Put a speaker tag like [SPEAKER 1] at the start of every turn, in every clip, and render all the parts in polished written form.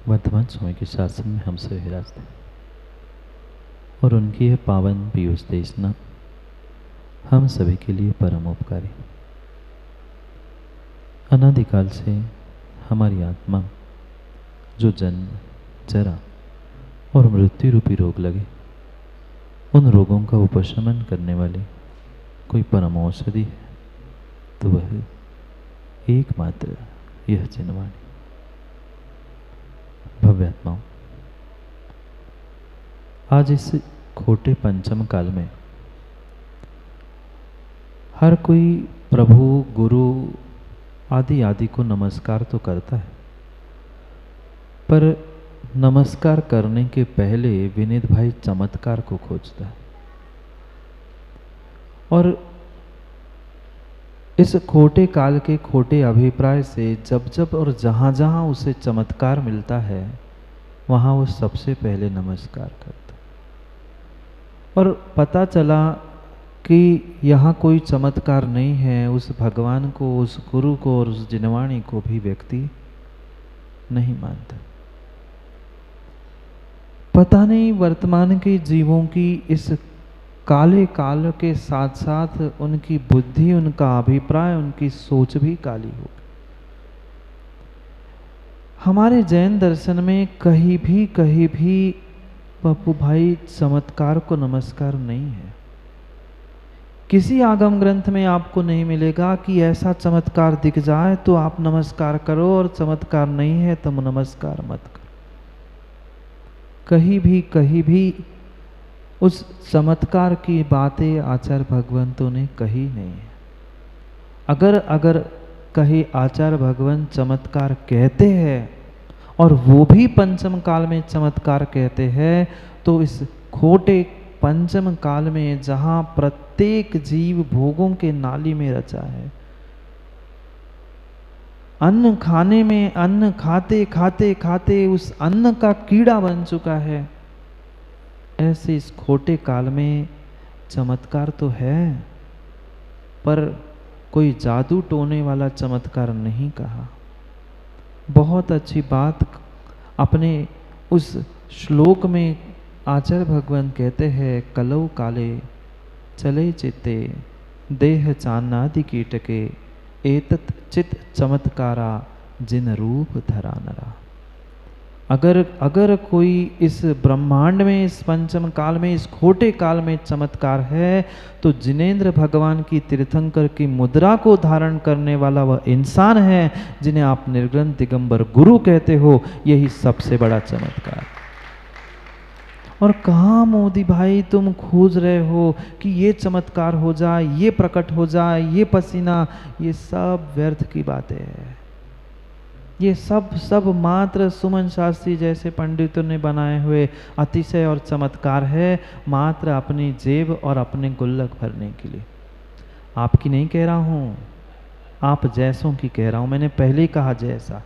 [SPEAKER 1] वर्तमान समय के शासन में हम सभी विराजते और उनकी यह पावन पीयूष देशना हम सभी के लिए परम उपकारी। अनादिकाल से हमारी आत्मा जो जन्म, जरा और मृत्यु रूपी रोग लगे, उन रोगों का उपशमन करने वाली कोई परम औषधि है तो वह एकमात्र यह जिनवाणी। भव्यात्माओं, आज इस खोटे पंचम काल में हर कोई प्रभु, गुरु आदि आदि को नमस्कार तो करता है, पर नमस्कार करने के पहले विनीत भाई चमत्कार को खोजता है। और इस खोटे काल के खोटे अभिप्राय से जब जब और जहाँ जहाँ उसे चमत्कार मिलता है, वहाँ वो सबसे पहले नमस्कार करता है। और पता चला कि यहाँ कोई चमत्कार नहीं है, उस भगवान को, उस गुरु को और उस जिनवाणी को भी व्यक्ति नहीं मानता। पता नहीं वर्तमान के जीवों की इस काले काल के साथ साथ उनकी बुद्धि, उनका अभिप्राय, उनकी सोच भी काली हो गई। हमारे जैन दर्शन में कहीं भी पप्पू भाई चमत्कार को नमस्कार नहीं है। किसी आगम ग्रंथ में आपको नहीं मिलेगा कि ऐसा चमत्कार दिख जाए तो आप नमस्कार करो और चमत्कार नहीं है तो नमस्कार मत करो। कहीं भी उस चमत्कार की बातें आचार्य भगवंतों ने कही नहीं है। अगर कहीं आचार्य भगवंत चमत्कार कहते हैं और वो भी पंचम काल में चमत्कार कहते हैं, तो इस खोटे पंचम काल में जहां प्रत्येक जीव भोगों के नाली में रचा है, अन्न खाने में, अन्न खाते खाते खाते उस अन्न का कीड़ा बन चुका है, ऐसे इस खोटे काल में चमत्कार तो है, पर कोई जादू टोने वाला चमत्कार नहीं कहा। बहुत अच्छी बात अपने उस श्लोक में आचार्य भगवान कहते हैं, कलौ काले चले चित्ते देह चान्नादि कीटके एतत् चित चमत्कारा जिन रूप धरा नरा। अगर कोई इस ब्रह्मांड में, इस पंचम काल में, इस खोटे काल में चमत्कार है, तो जिनेंद्र भगवान की तीर्थंकर की मुद्रा को धारण करने वाला वह इंसान है जिन्हें आप निर्ग्रंथ दिगंबर गुरु कहते हो। यही सबसे बड़ा चमत्कार। और कहाँ मोदी भाई तुम खोज रहे हो कि ये चमत्कार हो जाए, ये प्रकट हो जाए, ये पसीना, ये सब व्यर्थ की बातें हैं। ये सब मात्र सुमन शास्त्री जैसे पंडितों ने बनाए हुए अतिशय और चमत्कार है, मात्र अपनी जेब और अपने गुल्लक भरने के लिए। आपकी नहीं कह रहा हूँ, आप जैसों की कह रहा हूँ। मैंने पहले ही कहा जैसा।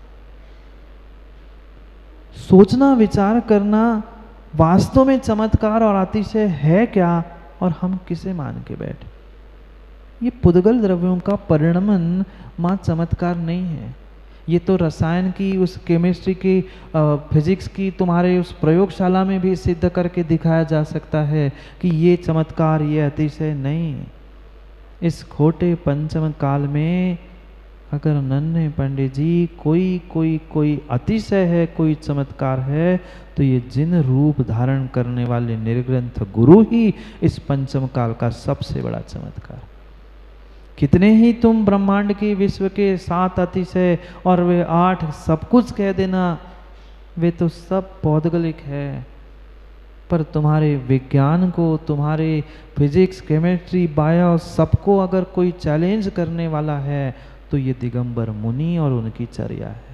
[SPEAKER 1] सोचना, विचार करना, वास्तव में चमत्कार और अतिशय है क्या और हम किसे मान के बैठे। ये पुद्गल द्रव्यों का परिणमन मां चमत्कार नहीं है। ये तो रसायन की, उस केमिस्ट्री की, फिजिक्स की तुम्हारे उस प्रयोगशाला में भी सिद्ध करके दिखाया जा सकता है कि ये चमत्कार, ये अतिशय नहीं। इस खोटे पंचम काल में अगर नन्हे पंडित जी कोई अतिशय है, कोई चमत्कार है, तो ये जिन रूप धारण करने वाले निर्ग्रंथ गुरु ही इस पंचम काल का सबसे बड़ा चमत्कार। कितने ही तुम ब्रह्मांड के, विश्व के 7 अतिशय और वे 8 सब कुछ कह देना, वे तो सब पौद्गलिक है। पर तुम्हारे विज्ञान को, तुम्हारे फिजिक्स, केमिस्ट्री, बायो, सबको अगर कोई चैलेंज करने वाला है तो ये दिगंबर मुनि और उनकी चर्या है।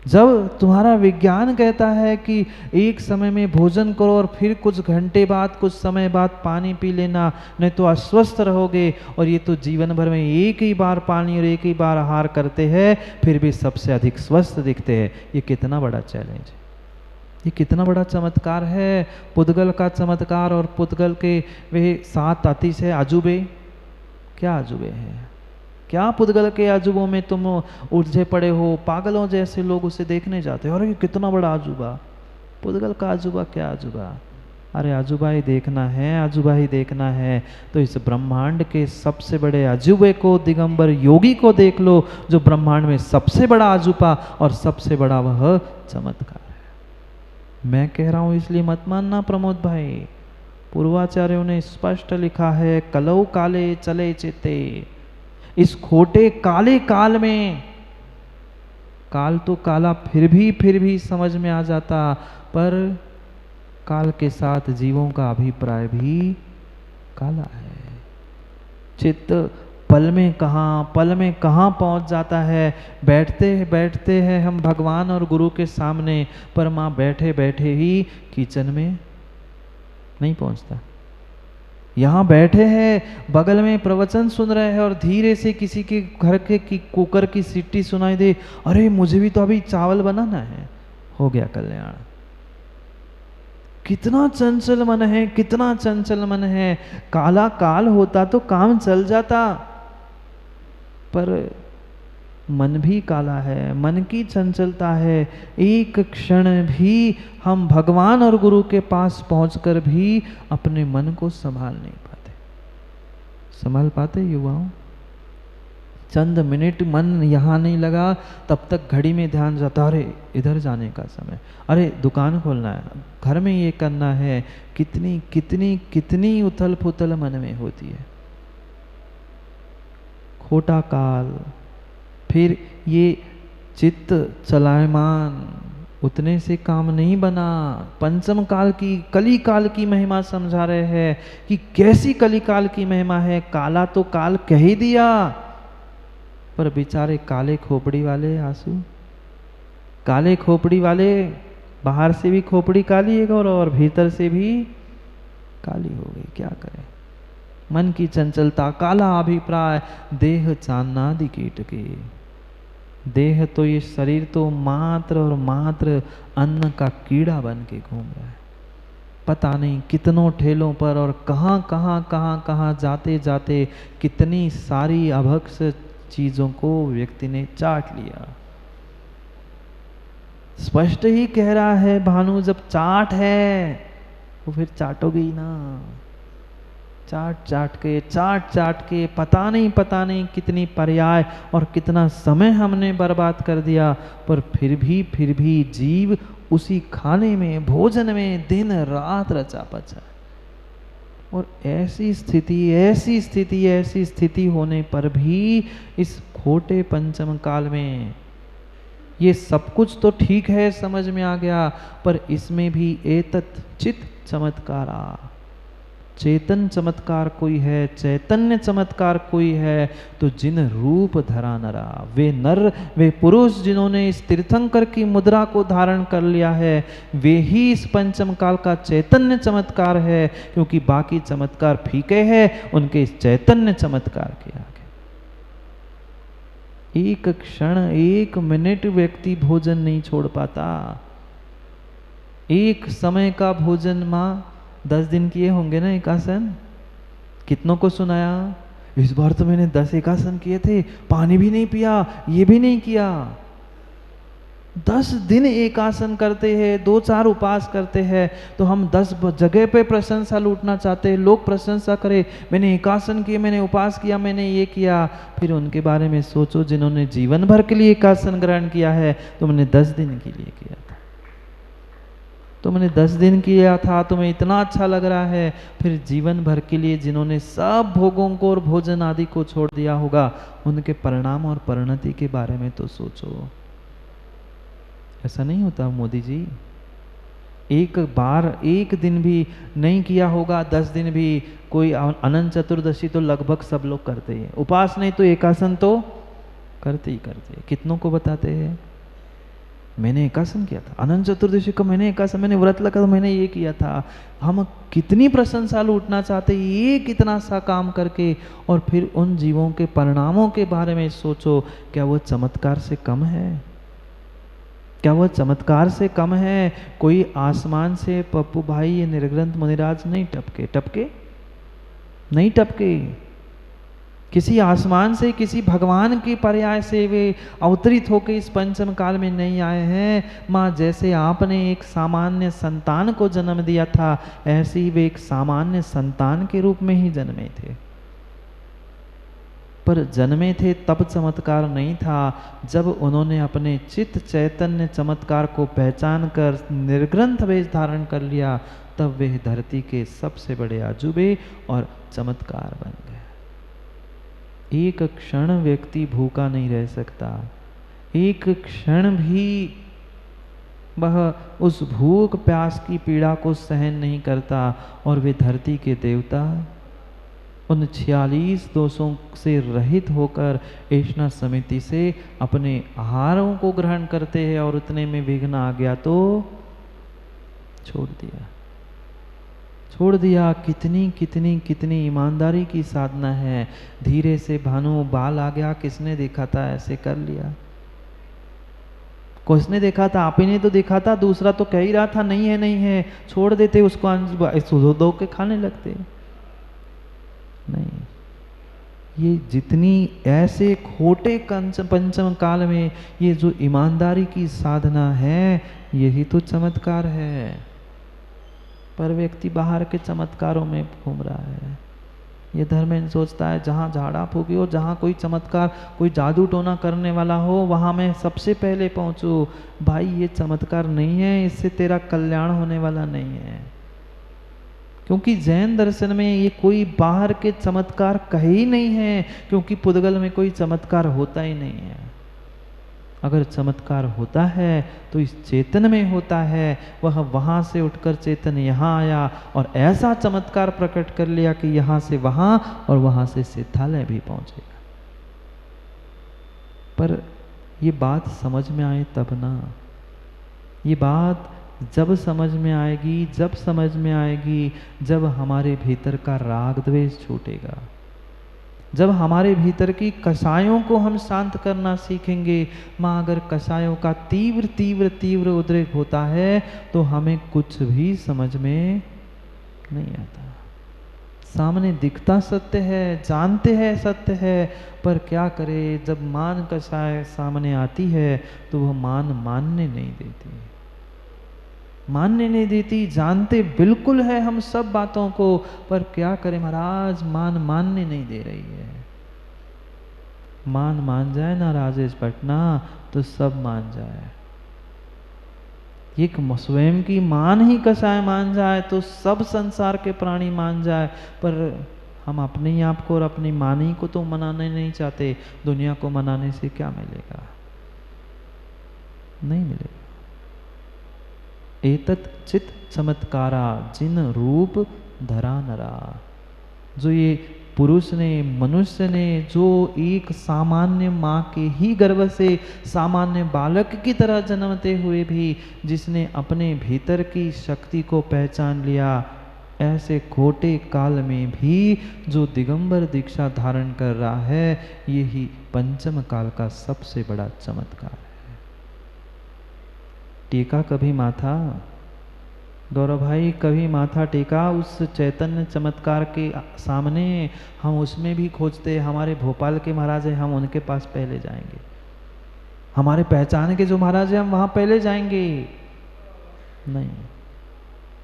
[SPEAKER 1] जब तुम्हारा विज्ञान कहता है कि एक समय में भोजन करो और फिर कुछ घंटे बाद, कुछ समय बाद पानी पी लेना, नहीं तो अस्वस्थ रहोगे, और ये तो जीवन भर में एक ही बार पानी और एक ही बार आहार करते हैं, फिर भी सबसे अधिक स्वस्थ दिखते हैं। ये कितना बड़ा चैलेंज है, ये कितना बड़ा चमत्कार है। पुद्गल का चमत्कार और पुद्गल के वे 7 अतिशय अजूबे, क्या अजूबे हैं। क्या पुद्गल के अजूबों में तुम उलझे पड़े हो? पागलों जैसे लोग उसे देखने जाते हो, अरे कितना बड़ा अजूबा। पुद्गल का अजूबा क्या अजूबा? अरे अजूबा ही देखना है, अजूबा ही देखना है तो इस ब्रह्मांड के सबसे बड़े अजूबे को, दिगंबर योगी को देख लो, जो ब्रह्मांड में सबसे बड़ा अजूबा और सबसे बड़ा वह चमत्कार है। मैं कह रहा हूं इसलिए मत मानना प्रमोद भाई, पूर्वाचार्यों ने स्पष्ट लिखा है, कलौ काले चले चिते। इस खोटे काले काल में, काल तो काला फिर भी समझ में आ जाता, पर काल के साथ जीवों का अभिप्राय भी काला है। चित्त पल में कहाँ पहुंच जाता है। बैठते हैं हम भगवान और गुरु के सामने, पर माँ बैठे बैठे ही किचन में नहीं पहुंचता। यहाँ बैठे हैं, बगल में प्रवचन सुन रहे हैं और धीरे से किसी के घर के कुकर की सीटी सुनाई दे, अरे मुझे भी तो अभी चावल बनाना है, हो गया कल्याण। कितना चंचल मन है, कितना चंचल मन है। काला काल होता तो काम चल जाता, पर मन भी काला है, मन की चंचलता है। एक क्षण भी हम भगवान और गुरु के पास पहुंचकर भी अपने मन को संभाल नहीं पाते। संभाल पाते युवाओं? चंद मिनट मन यहाँ नहीं लगा, तब तक घड़ी में ध्यान जाता, अरे इधर जाने का समय, अरे दुकान खोलना है, घर में ये करना है। कितनी कितनी कितनी उथल पुथल मन में होती है। खोटा काल, फिर ये चित्त चलायमान, उतने से काम नहीं बना। पंचम काल की, कली काल की महिमा समझा रहे हैं कि कैसी कली काल की महिमा है। काला तो काल कह ही दिया, पर बेचारे काले खोपड़ी वाले आंसू, काले खोपड़ी वाले, बाहर से भी खोपड़ी काली है और भीतर से भी काली हो गई। क्या करें? मन की चंचलता, काला अभिप्राय, देह चांदनादि कीट के। देह तो, ये शरीर तो मात्र और मात्र अन्न का कीड़ा बन के घूम रहा है। पता नहीं कितनों ठेलों पर और कहाँ जाते जाते कितनी सारी अभक्ष चीजों को व्यक्ति ने चाट लिया। स्पष्ट ही कह रहा है भानु, जब चाट है तो फिर चाटोगे ही ना। चाट चाट के पता नहीं कितनी पर्याय और कितना समय हमने बर्बाद कर दिया, पर फिर भी जीव उसी खाने में, भोजन में दिन रात रचा पचा। और ऐसी स्थिति होने पर भी इस खोटे पंचम काल में ये सब कुछ तो ठीक है, समझ में आ गया, पर इसमें भी एतत् चित चमत्कारा, चेतन चमत्कार कोई है, चैतन्य चमत्कार कोई है, तो जिन रूप धरा नरा, वे नर, वे पुरुष जिन्होंने इस तीर्थंकर की मुद्रा को धारण कर लिया है, वे ही इस पंचम काल का चैतन्य चमत्कार है। क्योंकि बाकी चमत्कार फीके हैं उनके इस चैतन्य चमत्कार के आगे। एक क्षण, एक मिनट व्यक्ति भोजन नहीं छोड़ पाता। एक समय का भोजन, माँ 10 दिन किए होंगे ना एकासन? कितनों को सुनाया? इस बार तो मैंने 10 एकासन किए थे, पानी भी नहीं पिया, ये भी नहीं किया। 10 दिन एकासन करते हैं, 2-4 उपवास करते हैं, तो हम 10 जगह पे प्रशंसा लूटना चाहते हैं, लोग प्रशंसा करें, मैंने एकासन किए, मैंने उपवास किया, मैंने ये किया। फिर उनके बारे में सोचो जिन्होंने जीवन भर के लिए एकासन ग्रहण किया है। तुमने 10 दिन के लिए किया था, तुमने 10 दिन किया था, तुम्हें इतना अच्छा लग रहा है। फिर जीवन भर के लिए जिन्होंने सब भोगों को और भोजन आदि को छोड़ दिया होगा, उनके परिणाम और परिणति के बारे में तो सोचो। ऐसा नहीं होता मोदी जी। एक बार, एक दिन भी नहीं किया होगा, 10 दिन भी। कोई अनंत चतुर्दशी तो लगभग सब लोग करते हैं, उपवास नहीं तो एकासन तो करते ही करते। कितनों को बताते हैं मैंने एकासन किया था, अनंत चतुर्दशी को मैंने एकासन, मैंने व्रत लगा तो मैंने ये किया था। हम कितनी प्रशंसा लूटना चाहते ये कितना सा काम करके, और फिर उन जीवों के परिणामों के बारे में सोचो। क्या वो चमत्कार से कम है? क्या वह चमत्कार से कम है? कोई आसमान से पप्पू भाई, ये निर्ग्रंथ मुनिराज नहीं टपके नहीं टपके। किसी आसमान से, किसी भगवान के पर्याय से वे अवतरित होकर इस पंचम काल में नहीं आए हैं। माँ, जैसे आपने एक सामान्य संतान को जन्म दिया था, ऐसे ही वे एक सामान्य संतान के रूप में ही जन्मे थे। पर जन्मे थे तब चमत्कार नहीं था, जब उन्होंने अपने चित्त चैतन्य चमत्कार को पहचान कर निर्ग्रंथ वेश धारण कर लिया, तब वे धरती के सबसे बड़े अजूबे और चमत्कार बन गए। एक क्षण व्यक्ति भूखा नहीं रह सकता, एक क्षण भी वह उस भूख प्यास की पीड़ा को सहन नहीं करता, और वे धरती के देवता उन 46 दोषों से रहित होकर ऐष्णा समिति से अपने आहारों को ग्रहण करते हैं, और उतने में विघ्न आ गया तो छोड़ दिया। कितनी कितनी कितनी ईमानदारी की साधना है। धीरे से भानु बाल आ गया, किसने देखा था, ऐसे कर लिया। किसने देखा था, आप ही ने तो देखा था, दूसरा तो कह ही रहा था नहीं है नहीं है, छोड़ देते उसको, दो के खाने लगते। नहीं, ये जितनी ऐसे खोटे पंचम काल में ये जो ईमानदारी की साधना है, यही तो चमत्कार है। पर व्यक्ति बाहर के चमत्कारों में घूम रहा है। ये धर्मेंद्र सोचता है जहाँ झाड़ा फूकी हो, जहाँ कोई चमत्कार, कोई जादू टोना करने वाला हो, वहाँ मैं सबसे पहले पहुँचूँ। भाई, ये चमत्कार नहीं है, इससे तेरा कल्याण होने वाला नहीं है। क्योंकि जैन दर्शन में ये कोई बाहर के चमत्कार कहे ही नहीं है, क्योंकि पुद्गल में कोई चमत्कार होता ही नहीं है। अगर चमत्कार होता है तो इस चेतन में होता है। वह वहाँ से उठकर चेतन यहाँ आया और ऐसा चमत्कार प्रकट कर लिया कि यहाँ से वहाँ और वहाँ से सिद्धालय भी पहुँचेगा। पर ये बात समझ में आए तब ना, ये बात जब समझ में आएगी, जब समझ में आएगी जब हमारे भीतर का राग द्वेष छूटेगा, जब हमारे भीतर की कषायों को हम शांत करना सीखेंगे। माँ, अगर कषायों का तीव्र तीव्र तीव्र उद्रेक होता है तो हमें कुछ भी समझ में नहीं आता। सामने दिखता सत्य है, जानते हैं सत्य है, पर क्या करे, जब मान कषाय सामने आती है तो वह मानने नहीं देती, मानने नहीं देती। जानते बिल्कुल है हम सब बातों को, पर क्या करें महाराज, मानने नहीं दे रही है। मान जाए ना राजेश पटना तो सब मान जाए। एक स्वयं की मान ही कसाय मान जाए तो सब संसार के प्राणी मान जाए, पर हम अपने ही आप को और अपनी मानी को तो मनाने नहीं चाहते। दुनिया को मनाने से क्या मिलेगा, नहीं मिलेगा। एतत् चित चमत्कारा जिन रूप धरा नरा, जो ये पुरुष ने, मनुष्य ने, जो एक सामान्य माँ के ही गर्भ से सामान्य बालक की तरह जन्मते हुए भी जिसने अपने भीतर की शक्ति को पहचान लिया, ऐसे खोटे काल में भी जो दिगंबर दीक्षा धारण कर रहा है, यही पंचम काल का सबसे बड़ा चमत्कार है। टेका कभी माथा, गौरव भाई, कभी माथा टेका उस चैतन्य चमत्कार के सामने? हम उसमें भी खोजते, हमारे भोपाल के महाराज हैं, हम उनके पास पहले जाएंगे। हमारे पहचान के जो महाराज हैं, हम वहाँ पहले जाएंगे। नहीं,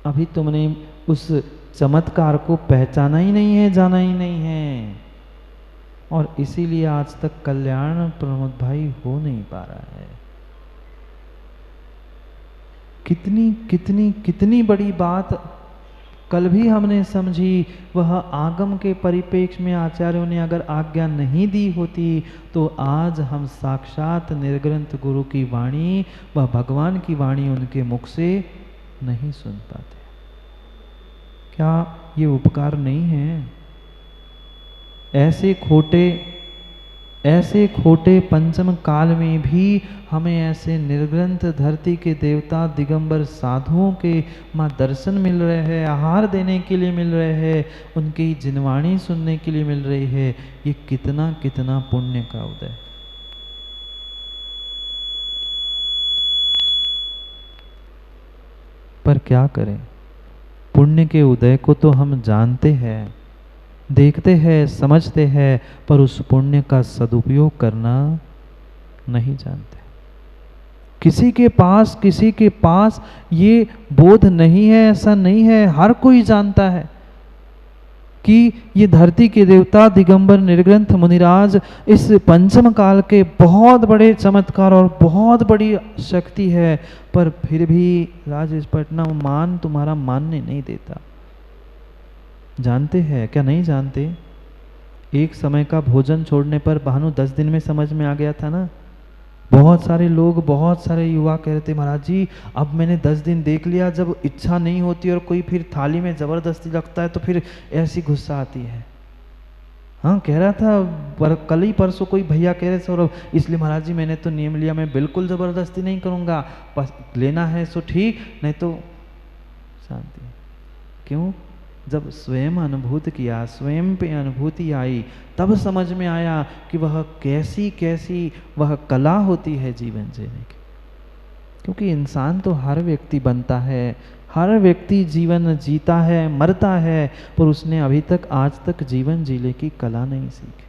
[SPEAKER 1] अभी तुमने उस चमत्कार को पहचाना ही नहीं है, जाना ही नहीं है, और इसीलिए आज तक कल्याण प्रमोद भाई हो नहीं पा रहा है। कितनी कितनी कितनी बड़ी बात कल भी हमने समझी, वह आगम के परिप्रेक्ष्य में आचार्यों ने अगर आज्ञा नहीं दी होती तो आज हम साक्षात निर्ग्रंथ गुरु की वाणी, वह भगवान की वाणी उनके मुख से नहीं सुन पाते। क्या ये उपकार नहीं है? ऐसे खोटे पंचम काल में भी हमें ऐसे निर्ग्रंथ धरती के देवता दिगंबर साधुओं के माँ दर्शन मिल रहे हैं, आहार देने के लिए मिल रहे हैं, उनकी जिनवाणी सुनने के लिए मिल रही है। ये कितना कितना पुण्य का उदय। पर क्या करें, पुण्य के उदय को तो हम जानते हैं, देखते हैं, समझते हैं, पर उस पुण्य का सदुपयोग करना नहीं जानते। किसी के पास ये बोध नहीं है, ऐसा नहीं है। हर कोई जानता है कि ये धरती के देवता दिगंबर निर्ग्रंथ मुनिराज इस पंचम काल के बहुत बड़े चमत्कार और बहुत बड़ी शक्ति है, पर फिर भी राजेश पटना तुम्हारा मानने नहीं देता। जानते हैं क्या? नहीं जानते। एक समय का भोजन छोड़ने पर भानु 10 दिन में समझ में आ गया था ना। बहुत सारे लोग, बहुत सारे युवा कह रहे थे, महाराज जी अब मैंने 10 दिन देख लिया, जब इच्छा नहीं होती और कोई फिर थाली में ज़बरदस्ती लगता है तो फिर ऐसी गुस्सा आती है। हाँ, कह रहा था कल ही परसों कोई भैया कह रहे सौरभ, इसलिए महाराज जी मैंने तो नियम लिया, मैं बिल्कुल ज़बरदस्ती नहीं करूँगा, लेना है सो ठीक, नहीं तो शांति। क्यों? जब स्वयं अनुभूत किया, स्वयं पे अनुभूति आई, तब समझ में आया कि वह कैसी कैसी वह कला होती है जीवन जीने की। क्योंकि इंसान तो हर व्यक्ति बनता है, हर व्यक्ति जीवन जीता है, मरता है, पर उसने अभी तक आज तक जीवन जीने की कला नहीं सीखी।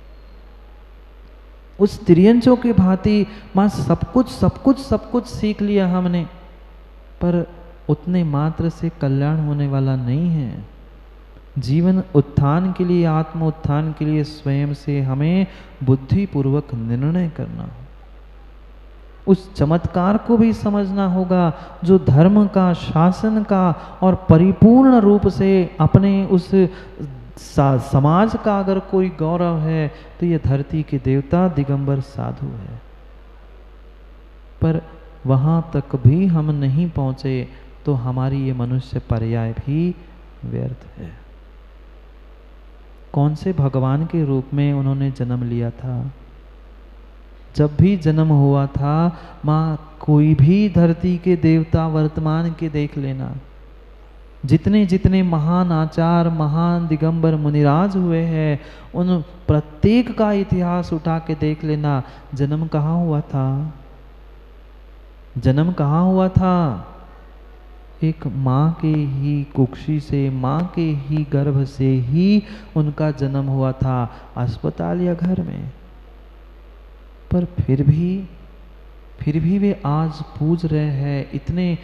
[SPEAKER 1] उस तिर्यंचों की भांति मां सब कुछ सीख लिया हमने, पर उतने मात्र से कल्याण होने वाला नहीं है। जीवन उत्थान के लिए, आत्म उत्थान के लिए स्वयं से हमें बुद्धिपूर्वक निर्णय करना हो। उस चमत्कार को भी समझना होगा जो धर्म का, शासन का और परिपूर्ण रूप से अपने उस समाज का अगर कोई गौरव है तो ये धरती के देवता दिगंबर साधु है। पर वहाँ तक भी हम नहीं पहुँचे तो हमारी ये मनुष्य पर्याय भी व्यर्थ है। कौन से भगवान के रूप में उन्होंने जन्म लिया था? जब भी जन्म हुआ था माँ, कोई भी धरती के देवता वर्तमान के देख लेना, जितने जितने महान आचार, महान दिगंबर मुनिराज हुए हैं, उन प्रत्येक का इतिहास उठा के देख लेना। जन्म कहाँ हुआ था? जन्म कहाँ हुआ था? एक माँ के ही कुक्षी से, माँ के ही गर्भ से ही उनका जन्म हुआ था, अस्पताल या घर में। पर फिर भी वे आज पूज रहे हैं, इतने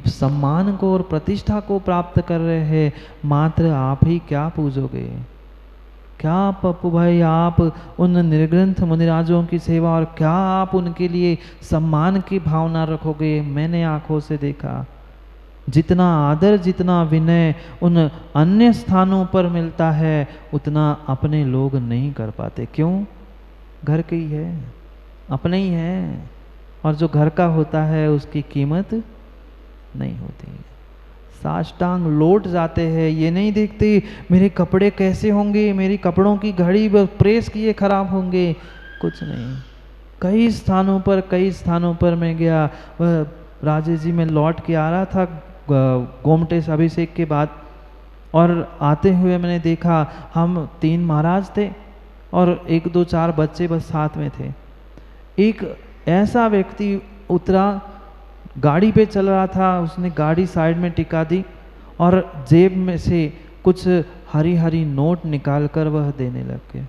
[SPEAKER 1] सम्मान को और प्रतिष्ठा को प्राप्त कर रहे हैं। मात्र आप ही क्या पूजोगे? क्या पप्पू भाई आप उन निर्ग्रंथ मुनिराजों की सेवा और क्या आप उनके लिए सम्मान की भावना रखोगे? मैंने आंखों से देखा, जितना आदर, जितना विनय उन अन्य स्थानों पर मिलता है, उतना अपने लोग नहीं कर पाते। क्यों? घर के ही है, अपने ही है, और जो घर का होता है उसकी कीमत नहीं होती। साष्टांग लौट जाते हैं, ये नहीं देखते मेरे कपड़े कैसे होंगे, मेरी कपड़ों की घड़ी प्रेस किए खराब होंगे, कुछ नहीं। कई स्थानों पर मैं गया। वह राजेश जी में लौट के आ रहा था गोमटे अभिषेक के बाद, और आते हुए मैंने देखा हम 3 महाराज थे और 1 2 4 बच्चे बस साथ में थे। एक ऐसा व्यक्ति उतरा, गाड़ी पे चल रहा था, उसने गाड़ी साइड में टिका दी और जेब में से कुछ हरी हरी नोट निकाल कर वह देने लग गया।